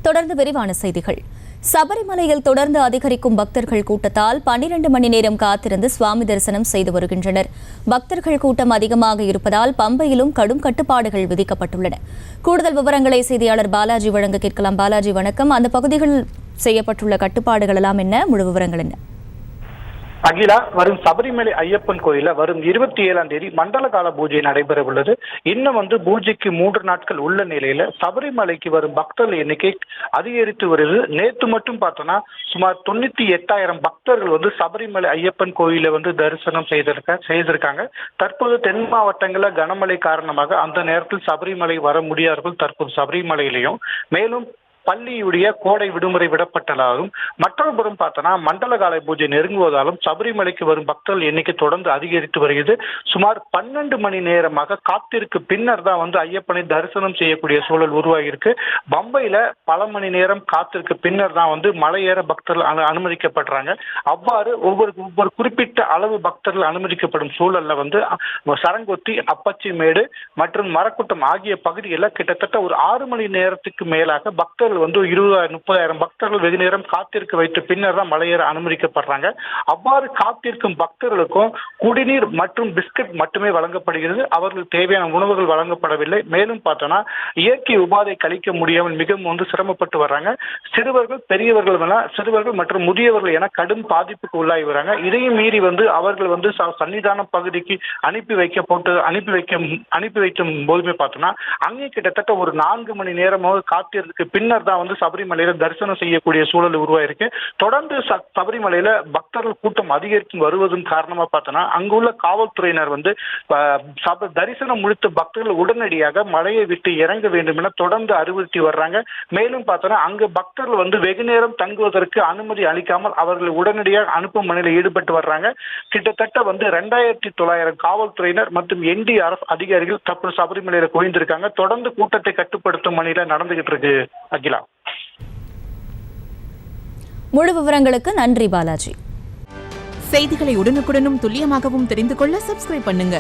தொடர்ந்து விரிவான செய்திகள். சபரிமலையில் தொடர்ந்து அதிகரிக்கும் பக்தர்கள் கூட்டத்தால் 12 மணி நேரம் காத்திருந்து சுவாமி தரிசனம் செய்து வருகின்றனர். பக்தர்கள் கூட்டம் அதிகமாக இருப்பதால் பம்பையிலும் கடும் கட்டுப்பாடுகள் விதிக்கப்பட்டுள்ளன. கூடுதல் விவரங்களை செய்தியாளர் பாலாஜி வழங்க கேட்கலாம். பாலாஜி வணக்கம். அந்த பகுதிகளில் செய்யப்பட்டுள்ள கட்டுப்பாடுகள் எல்லாம் என்ன, முழு விவரங்கள் என்ன? அகிலா, வரும் சபரிமலை ஐயப்பன் கோயில வரும் 27ஆம் தேதி மண்டல கால பூஜை நடைபெற உள்ளது. இன்னும் பூஜைக்கு 3 நாட்கள் உள்ள நிலையில சபரிமலைக்கு வரும் பக்தர்கள் எண்ணிக்கை அதிகரித்து வருது. நேற்று மட்டும் பார்த்தோம்னா சுமார் 98,000 பக்தர்கள் சபரிமலை ஐயப்பன் கோயில தரிசனம் செய்திருக்காங்க. தற்போது தென் மாவட்டங்களில் கனமழை காரணமாக அந்த நேரத்தில் சபரிமலை வர முடியாதவர்கள் தற்போது சபரிமலையிலையும், மேலும் பள்ளியுடைய கோடை விடுமுறை விடப்பட்டதாலும், மற்றொரு புறம் பார்த்தோன்னா மண்டல கால பூஜை நெருங்குவதாலும் சபரிமலைக்கு வரும் பக்தர்கள் எண்ணிக்கை தொடர்ந்து அதிகரித்து வருகிறது. சுமார் 12 மணி நேரமாக காத்திருக்கு பின்னர் தான் ஐயப்பனை தரிசனம் செய்யக்கூடிய சூழல் உருவாகியிருக்கு. பம்பையில பல மணி நேரம் காத்திருக்கு பின்னர் தான் மலையேற பக்தர்கள் அனுமதிக்கப்படுறாங்க. அவ்வாறு ஒவ்வொரு குறிப்பிட்ட அளவு பக்தர்கள் அனுமதிக்கப்படும் சூழல்ல சரங்கொத்தி, அப்பச்சிமேடு மற்றும் மரக்கூட்டம் ஆகிய பகுதிகளில் கிட்டத்தட்ட ஒரு 6 மணி நேரத்துக்கு மேலாக பக்தர்கள் 20,000-30,000 பக்தர்கள் வெகு நேரம் காத்திருக்க வைத்த பின்னர் தான் மலையேற அனுமதிக்கப்படுறாங்க. அவ்வாறு காத்திருக்கும் பக்தர்களுக்கும் குடிநீர் மற்றும் பிஸ்கட் மட்டுமே வழங்கப்படுகிறது. அவர்கள் தேவையான உணவுகள் வழங்கப்படவில்லை. மேலும் பார்த்தோம்னா இயற்கை உபாதை கழிக்க முடியாமல் மிகவும் சிரமப்பட்டு வர்றாங்க. சிறுவர்கள் மற்றும் முதியவர்கள் என கடும் பாதிப்புக்கு உள்ளாகி வராங்க. இதையும் மீறி அவர்கள் சன்னிதான பகுதிக்கு அனுப்பி வைக்கும் போதுமே பார்த்தோம்னா அங்கே கிட்டத்தட்ட ஒரு 4 மணி நேரமாக காத்திருக்கு பின்னர் தான் சபரிமலையில தரிசனம் செய்யக்கூடிய சூழல் உருவாயிருக்கு. தொடர்ந்து சபரிமலையில பக்தர்கள் கூட்டம் அதிகரித்து வருவதன் காரணமா பார்த்தோம்னா அங்குள்ள காவல்துறையினர் தரிசனம் முடித்த பக்தர்கள் உடனடியாக மலையை விட்டு இறங்க வேண்டும் என தொடர்ந்து அறிவுறுத்தி வர்றாங்க. மேலும் பார்த்தோம்னா அங்கு பக்தர்கள் வெகு நேரம் தங்குவதற்கு அனுமதி அளிக்காமல் அவர்கள் உடனடியாக அனுப்பும் பணியில் ஈடுபட்டு வர்றாங்க. கிட்டத்தட்ட 2,900 காவல்துறையினர் மற்றும் NDRF அதிகாரிகள் தற்போது சபரிமலையில குவிந்திருக்காங்க. தொடர்ந்து கூட்டத்தை கட்டுப்படுத்தும் பணியில நடந்துகிட்டு இருக்கு. அகிலா, முழு விவரங்களுக்கு நன்றி பாலாஜி. செய்திகளை உடனுக்குடனும் துல்லியமாகவும் தெரிந்து கொள்ள சப்ஸ்கிரைப் பண்ணுங்க.